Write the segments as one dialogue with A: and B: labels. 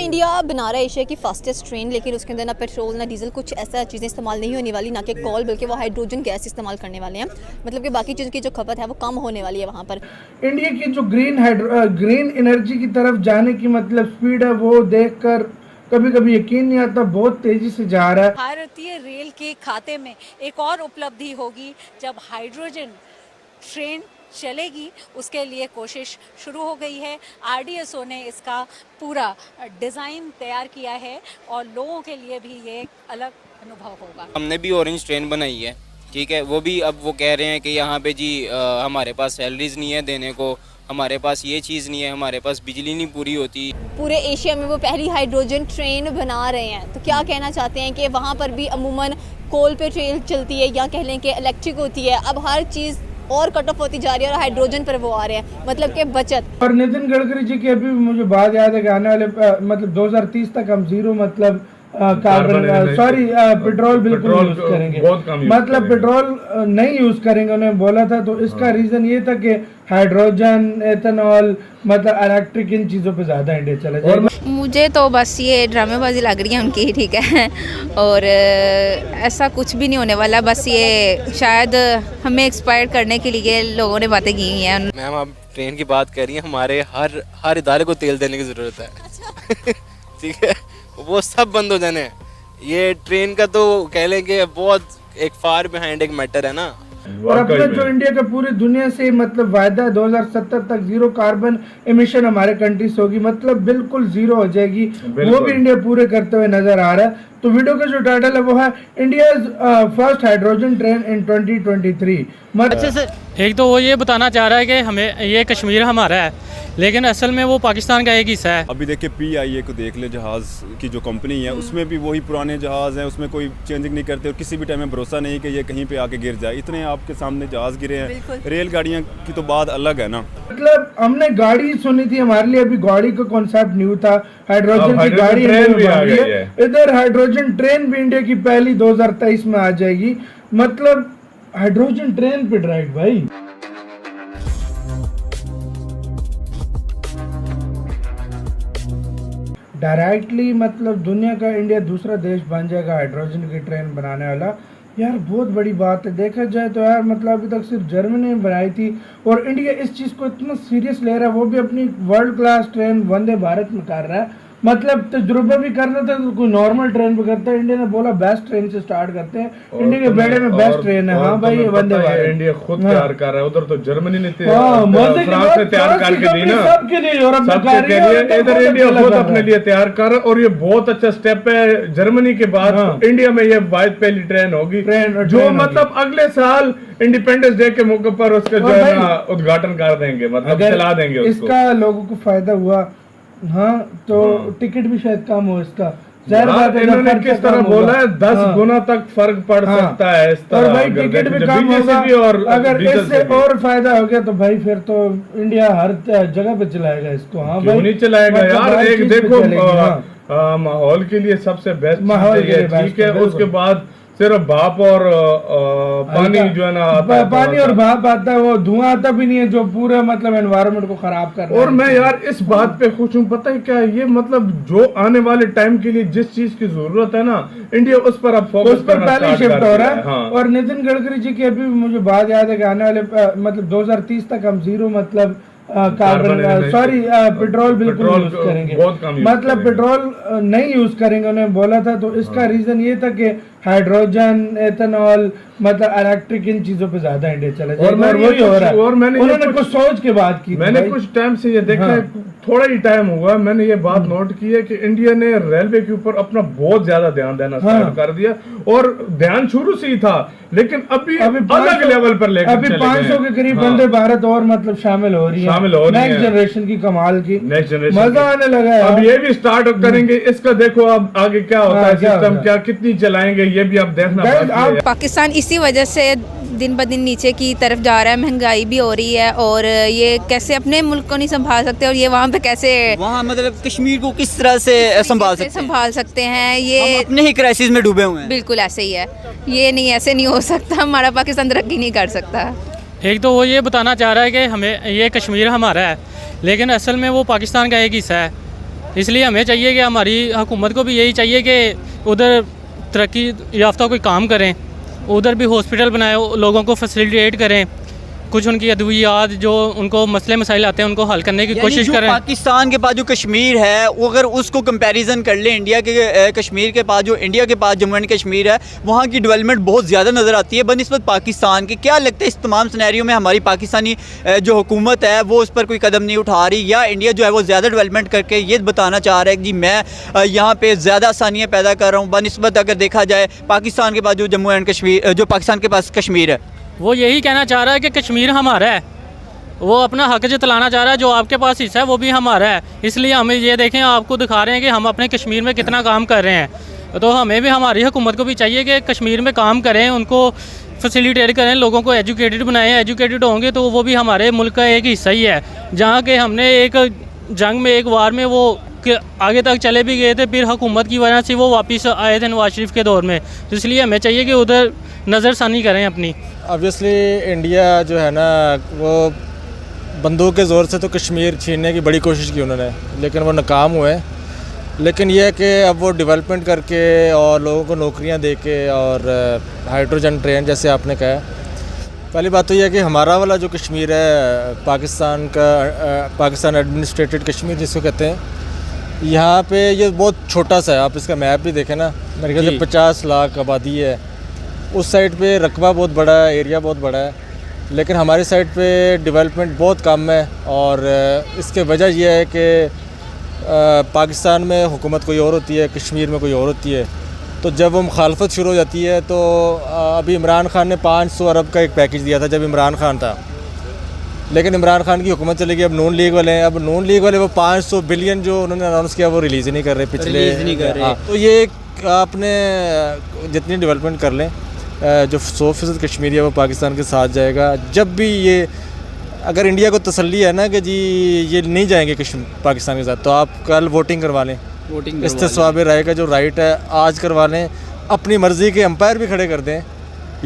A: India बना रहा है एशिया की फास्टेस्ट ट्रेन, लेकिन उसके अंदर ना पेट्रोल ना डीजल कुछ ऐसा चीज़ें इस्तेमाल नहीं होने वाली, ना कि कॉल, बल्कि वो हाइड्रोजन गैस इस्तेमाल करने वाले हैं। मतलब कि बाकी चीज़ों की जो खपत है वो कम होने वाली है वहाँ पर।
B: इंडिया की जो ग्रीन एनर्जी की तरफ जाने की मतलब स्पीड है वो देखकर कभी कभी यकीन नहीं आता, बहुत तेजी से जा रहा है।
C: भारतीय रेल के खाते में एक और उपलब्धि होगी जब हाइड्रोजन ट्रेन चलेगी। उसके लिए कोशिश शुरू हो गई है। आरडीएसओ ने इसका पूरा डिज़ाइन तैयार किया है और लोगों के लिए भी ये एक अलग अनुभव होगा।
D: हमने भी ऑरेंज ट्रेन बनाई है, ठीक है। वो भी अब वो कह रहे हैं कि यहाँ पे जी हमारे पास सैलरीज नहीं है देने को, हमारे पास ये चीज़ नहीं है, हमारे पास बिजली नहीं पूरी होती।
A: पूरे एशिया में वो पहली हाइड्रोजन ट्रेन बना रहे हैं, तो क्या कहना चाहते हैं कि वहाँ पर भी अमूमन कोल पे ट्रेन चलती है या कह लें कि इलेक्ट्रिक होती है। अब हर चीज़ और कट ऑफ होती जा रही है और हाइड्रोजन पर वो आ रहे हैं, मतलब कि बचत।
B: और नितिन गडकरी जी की अभी मुझे बात याद है कि आने वाले मतलब 2030 तक हम जीरो मतलब पेट्रोल बिल्कुल यूज करेंगे, मतलब पेट्रोल नहीं यूज करेंगे उन्होंने बोला था। तो इसका रीजन ये था कि हाइड्रोजन, एथेनॉल, मतलब इलेक्ट्रिक, इन चीज़ों पे ज़्यादा इंडिया चला जाएगा।
E: मुझे तो बस ये ड्रामेबाजी लग रही है उनकी, ठीक है। और ऐसा कुछ भी नहीं होने वाला, बस ये शायद हमें एक्सपायर करने के लिए लोगों ने बातें की हैं।
D: मैम आप ट्रेन की बात कर रही हैं, हमारे हर इदारे को तेल देने की ज़रूरत है। ठीक है, वो सब बंद हो जाने। ये ट्रेन का तो कह लें कि बहुत एक फार बिहाइंड एक मैटर है ना।
B: और अपना जो इंडिया का पूरी दुनिया से मतलब वायदा है 2070 तक जीरो कार्बन एमिशन हमारे कंट्री से होगी, मतलब बिल्कुल जीरो हो जाएगी। वो भी इंडिया पूरे करते हुए नजर आ रहा है। तो वीडियो का जो टाइटल है वो है India first hydrogen train in 2023।
F: अच्छा सर, एक तो वो ये बताना चाह रहा है कि हमें ये कश्मीर हमारा है, लेकिन असल में वो पाकिस्तान का एक हिस्सा है।
G: अभी देखिए PIA को देख ले, जहाज़ की जो कंपनी है उसमें भी वही पुराने जहाज़ हैं, उसमें कोई चेंजिंग नहीं करते और किसी भी टाइम में भरोसा नहीं कि ये कहीं पे आके गिर जाए। इतने आपके सामने जहाज़ गिरे हैं। रेलगाड़ियाँ की तो बात अलग है ना। मतलब
B: हमने गाड़ी सुनी थी, हमारे लिए अभी गाड़ी का कॉन्सेप्ट न्यू था। हाइड्रोजन की गाड़ी इधर हाइड्रोजन ट्रेन भी इंडिया की पहली 2023 में आ जाएगी। मतलब हाइड्रोजन ट्रेन पे ड्राइव भाई। डायरेक्टली मतलब दुनिया का इंडिया दूसरा देश बन जाएगा हाइड्रोजन की ट्रेन बनाने वाला। यार बहुत बड़ी बात है। देखा जाए तो यार मतलब अभी तक सिर्फ जर्मनी ने बनाई थी और इंडिया इस चीज़ को इतना सीरियस ले रहा है, वो भी अपनी world class train Vande Bharat में कर रहा है। मतलब तजुर्बा भी करना था तो कोई नॉर्मल ट्रेन पे करता है। इंडिया ने बोला बेस्ट ट्रेन से स्टार्ट करते हैं, इंडिया के बेड़े में बेस्ट ट्रेन है। हाँ भाई, ये वंदे भारत
H: इंडिया खुद तैयार कर रहा है। उधर तो जर्मनी ने फ्रांस ने तैयार करके दी ना,
B: सबके लिए यूरोप में कर रही है।
H: इधर इंडिया खुद अपने लिए तैयार कर रहा है और ये बहुत अच्छा स्टेप है। जर्मनी के बाद इंडिया में ये पहली ट्रेन होगी जो मतलब अगले साल इंडिपेंडेंस डे के मौके पर उसका जो है ना उद्घाटन कर देंगे, मतलब चला देंगे उसको।
B: इसका लोगों को फायदा हुआ, हाँ तो टिकट भी शायद कम हो इसका।
H: इन्होंने किस तरह बोला है 10 गुना तक फर्क पड़ सकता है इस तरह।
B: और भाई टिकट भी कम होगा और अगर इससे और फायदा हो गया तो भाई फिर तो इंडिया हर जगह पे चलाएगा इसको। हाँ भाई,
H: नहीं चलाएगा यार। एक देखो माहौल के लिए सबसे बेस्ट माहौल, ठीक है। उसके बाद सिर्फ भाप और पानी जो है ना
B: पानी और भाप आता है, वो धुआं आता भी नहीं है जो पूरा मतलब एनवायरनमेंट को खराब कर रहा है।
H: और मैं यार इस बात पे खुश हूँ, पता है क्या, ये मतलब जो आने वाले टाइम के लिए जिस चीज की जरूरत है ना, इंडिया उस पर अब फोकस
B: पर पहले शिफ्ट हो रहा है। हाँ। और नितिन गडकरी जी की अभी मुझे बात याद है कि आने वाले मतलब 2030 तक हम जीरो मतलब पेट्रोल बिल्कुल यूज करेंगे, मतलब पेट्रोल नहीं यूज करेंगे उन्होंने बोला था। तो इसका रीजन ये था कि हाइड्रोजन, एथेनॉल, मतलब इलेक्ट्रिक, इन चीजों पे ज्यादा इंडिया चला जाएगा। और वही हो रहा है। और मैंने उन्होंने कुछ सोच के बात की।
H: मैंने कुछ टाइम से ये देखा है, थोड़ा ही टाइम हुआ, मैंने ये बात नोट की है कि इंडिया ने रेलवे के ऊपर अपना बहुत ज्यादा ध्यान देना स्टार्ट कर दिया। और ध्यान शुरू से ही था, लेकिन अभी अलग लेवल पर लेकर
B: अभी 500 के करीब वंदे भारत और मतलब शामिल हो रही है नेक्स्ट जनरेशन की, कमाल की, नेक्स्ट जनरेशन मजा आने लगा है।
H: अब ये भी स्टार्ट करेंगे, इसका देखो अब आगे क्या होता है, सिस्टम क्या कितनी चलाएंगे ये भी अब देखना।
E: पाकिस्तान इसी वजह से दिन ब दिन नीचे की तरफ जा रहा है, महंगाई भी हो रही है और ये कैसे अपने मुल्क को नहीं संभाल सकते और ये वहाँ पे कैसे
I: वहाँ मतलब कश्मीर को किस तरह से संभाल
E: सकते हैं। ये
I: हम अपने ही क्राइसिस में डूबे हुए हैं।
E: बिल्कुल ऐसे ही है, ये नहीं, ऐसे नहीं हो सकता। हमारा पाकिस्तान तरक्की नहीं कर सकता।
F: एक तो वो ये बताना चाह रहा है कि हमें ये कश्मीर हमारा है, लेकिन असल में वो पाकिस्तान का एक हिस्सा है। इसलिए हमें चाहिए कि हमारी हुकूमत को भी यही चाहिए कि उधर तरक्की याफ्ता कोई काम करें, उधर भी हॉस्पिटल बनाए, लोगों को फैसिलिटेट करें, कुछ उनकी अद्वियात जो उनको मसले मसाइल आते हैं उनको हल करने की कोशिश
I: जो
F: करें।
I: पाकिस्तान के पास जो कश्मीर है, वो अगर उसको कंपैरिजन कर ले इंडिया के कश्मीर के पास, जो इंडिया के पास जम्मू एंड कश्मीर है, वहाँ की डेवलपमेंट बहुत ज़्यादा नज़र आती है बनिस्बत पाकिस्तान के। क्या लगता है इस तमाम सिनेरियो में हमारी पाकिस्तानी जो हुकूमत है वो उस पर कोई कदम नहीं उठा रही, या इंडिया जो है वो ज़्यादा डेवलपमेंट करके ये बताना चाह रहा है कि जी मैं यहाँ पर ज़्यादा आसानियाँ पैदा कर रहा हूँ बनिस्बत अगर देखा जाए पाकिस्तान के पास जो जम्मू एंड कश्मीर, जो पाकिस्तान के पास कश्मीर है?
F: वो यही कहना चाह रहा है कि कश्मीर हमारा है, वो अपना हक जतलाना चाह रहा है, जो आपके पास हिस्सा है वो भी हमारा है। इसलिए हमें ये देखें, आपको दिखा रहे हैं कि हम अपने कश्मीर में कितना काम कर रहे हैं। तो हमें भी, हमारी हुकूमत को भी चाहिए कि कश्मीर में काम करें, उनको फैसिलिटेट करें, लोगों को एजुकेटेड बनाएं। एजुकेटेड होंगे तो वो भी हमारे मुल्क का एक हिस्सा ही है। जहाँ के हमने एक जंग में, एक वार में वो आगे तक चले भी गए थे, फिर हुकूमत की वजह से वो वापस आए थे नवाज शरीफ के दौर में। तो इसलिए हमें चाहिए कि उधर नज़रसानी करें अपनी।
J: ऑब्वियसली इंडिया जो है ना, वो बंदूक के ज़ोर से तो कश्मीर छीनने की बड़ी कोशिश की उन्होंने, लेकिन वो नाकाम हुए। लेकिन यह है कि अब वो डेवलपमेंट करके और लोगों को नौकरियां दे के, और हाइड्रोजन ट्रेन जैसे आपने कहा, पहली बात तो यह है कि हमारा वाला जो कश्मीर है पाकिस्तान का, पाकिस्तान एडमिनिस्ट्रेटेड कश्मीर जिसको कहते हैं, यहाँ पे ये बहुत छोटा सा है। आप इसका मैप भी देखें ना, मेरे ख्याल से 50 लाख आबादी है। उस साइड पे रकबा बहुत बड़ा है, एरिया बहुत बड़ा है, लेकिन हमारी साइड पे डेवलपमेंट बहुत कम है। और इसके वजह यह है कि पाकिस्तान में हुकूमत कोई और होती है, कश्मीर में कोई और होती है। तो जब वो मुखालफत शुरू हो जाती है तो अभी इमरान खान ने 500 अरब का एक पैकेज दिया था जब इमरान खान था, लेकिन इमरान खान की हुकूमत चली गई, अब नून लीग वाले हैं। अब नून लीग वाले वो 500 बिलियन जो उन्होंने अनाउंस किया वो रिलीज़ ही नहीं कर रहे पिछले,
I: नहीं कर रहे।
J: तो ये आपने जितनी डेवलपमेंट कर लें, जो 100% कश्मीर है वो पाकिस्तान के साथ जाएगा। जब भी ये, अगर इंडिया को तसल्ली है ना कि जी ये नहीं जाएंगे पाकिस्तान के साथ, तो आप कल वोटिंग करवा लें, इस्तेस्वाब राय का जो राइट है आज करवा लें, अपनी मर्ज़ी के अंपायर भी खड़े कर दें,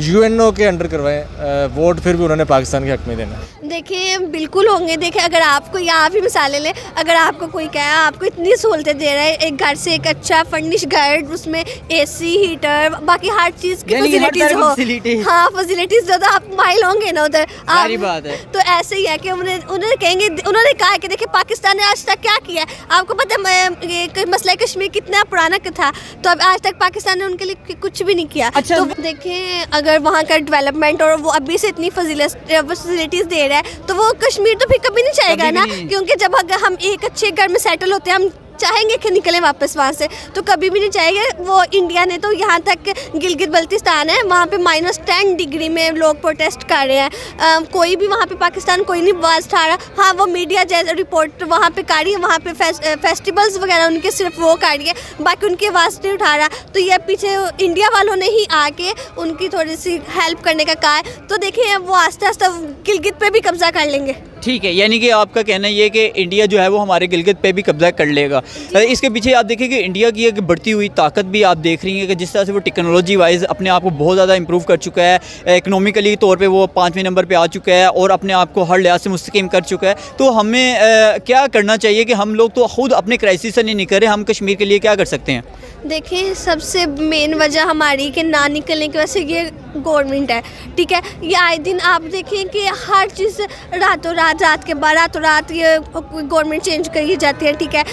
J: यूएनओ के अंडर करवाएं वोट, फिर भी उन्होंने पाकिस्तान के हक में देना।
K: देखिए बिल्कुल होंगे। देखिए अगर आपको, यहाँ भी मिसालें लें, अगर आपको कोई कहे आपको इतनी सहूलतें दे रहा है, एक घर से एक अच्छा फर्निश घर, उसमें एसी, हीटर, बाकी हर चीज़ की फैसिलिटीज़ हो, हाँ फैसिलिटीज़ जो, तो आप माइल होंगे ना उधर।
I: सारी बात है।
K: तो ऐसे ही है कि उन्होंने कहेंगे, उन्होंने कहा कि देखिए पाकिस्तान ने आज तक क्या किया है, आपको पता है ये मसला कश्मीर कितना पुराना था, तो अब आज तक पाकिस्तान ने उनके लिए कुछ भी नहीं किया।
I: अच्छा,
K: तो देखें अगर वहाँ का डेवलपमेंट और वो अभी से इतनी फैसिलिटीज़ दे रहा है, तो वो कश्मीर तो फिर कभी नहीं चाहेगा ना, क्योंकि जब अगर हम एक अच्छे घर में सेटल होते हैं, हम चाहेंगे कि निकलें वापस वहाँ से, तो कभी भी नहीं चाहेंगे। वो इंडिया ने तो यहाँ तक, गिलगित बल्तिस्तान है वहाँ पे -10 डिग्री में लोग प्रोटेस्ट कर रहे हैं, कोई भी वहाँ पे पाकिस्तान कोई नहीं आवाज़ उठा रहा। हाँ वो मीडिया जैसे रिपोर्ट वहाँ पे कर रही है, वहाँ पे फेस्टिवल्स वगैरह उनके सिर्फ वो कर रही है, बाकी उनकी आवाज़ नहीं उठा रहा। तो ये पीछे इंडिया वालों ने ही आके उनकी थोड़ी सी हेल्प करने का कहा है। तो देखिए वो आस्ते आस्ते गिलगित पे भी कब्जा कर लेंगे।
I: ठीक है, यानी कि आपका कहना ये है कि इंडिया जो है वो हमारे गिलगित पे भी कब्जा कर लेगा। इसके पीछे आप देखिए कि इंडिया की एक बढ़ती हुई ताकत भी आप देख रही हैं कि जिस तरह से वो टेक्नोलॉजी वाइज अपने आप को बहुत ज़्यादा इंप्रूव कर चुका है, इकोनॉमिकली तौर पे वो 5वें नंबर पे आ चुका है और अपने आप को हर लिहाज से मुस्तकीम कर चुका है। तो हमें क्या करना चाहिए कि हम लोग तो खुद अपने क्राइसिस से नहीं निकल रहे, हम कश्मीर के लिए क्या कर सकते हैं?
K: देखिए सबसे मेन वजह हमारी कि ना निकलने की वजह से ये गवर्नमेंट है, ठीक है। ये आए दिन आप देखें कि हर चीज़ रात के बाद रातों रात ये गवर्नमेंट चेंज करी जाती है, ठीक है।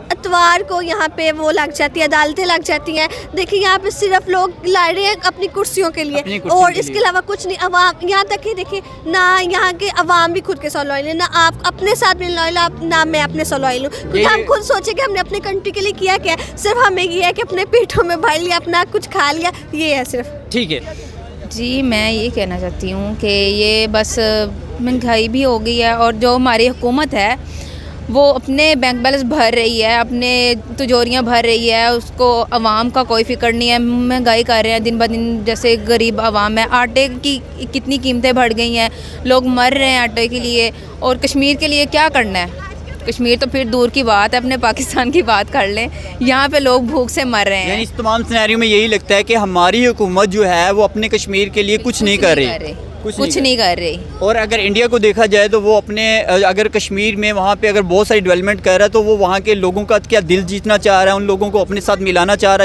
K: इतवार को यहाँ पे वो लग जाती है, अदालतें लग जाती हैं। देखिए यहाँ पे सिर्फ लोग लड़ रहे हैं अपनी कुर्सियों के लिए, और इसके अलावा कुछ नहीं। अवाम यहाँ तक ही देखिए ना, यहाँ के अवाम भी खुद के साथ लॉयल है ना, आप अपने साथ में लॉयल, आप ना मैं अपने साथ लॉयल हूँ, क्योंकि हम खुद सोचे कि हमने अपने कंट्री के लिए किया क्या, सिर्फ हमें ये है कि अपने पेटों में भर लिया, अपना कुछ खा लिया, ये है सिर्फ।
I: ठीक है
E: जी, मैं ये कहना चाहती हूँ कि ये बस महंगाई भी हो गई है, और जो हमारी हुकूमत है वो अपने बैंक बैलेंस भर रही है, अपने तिजोरियाँ भर रही है, उसको आवाम का कोई फ़िक्र नहीं है। महंगाई कर रहे हैं दिन ब दिन, जैसे गरीब आवाम है, आटे की कितनी कीमतें बढ़ गई हैं, लोग मर रहे हैं आटे के लिए। और कश्मीर के लिए क्या करना है? कश्मीर तो फिर दूर की बात है, अपने पाकिस्तान की बात कर लें, यहाँ पे लोग भूख से मर रहे हैं।
I: यानी इस तमाम सिनेरियो में यही लगता है कि हमारी हुकूमत जो है वो अपने कश्मीर के लिए कुछ नहीं कर रही,
E: कुछ नहीं कर रही।
I: और अगर इंडिया को देखा जाए तो वो अपने अगर कश्मीर में वहाँ पे अगर बहुत सारी डेवलपमेंट कर रहा है तो वो वहाँ के लोगों का क्या दिल जीतना चाह रहा है, उन लोगों को अपने साथ मिलाना चाह रहा है।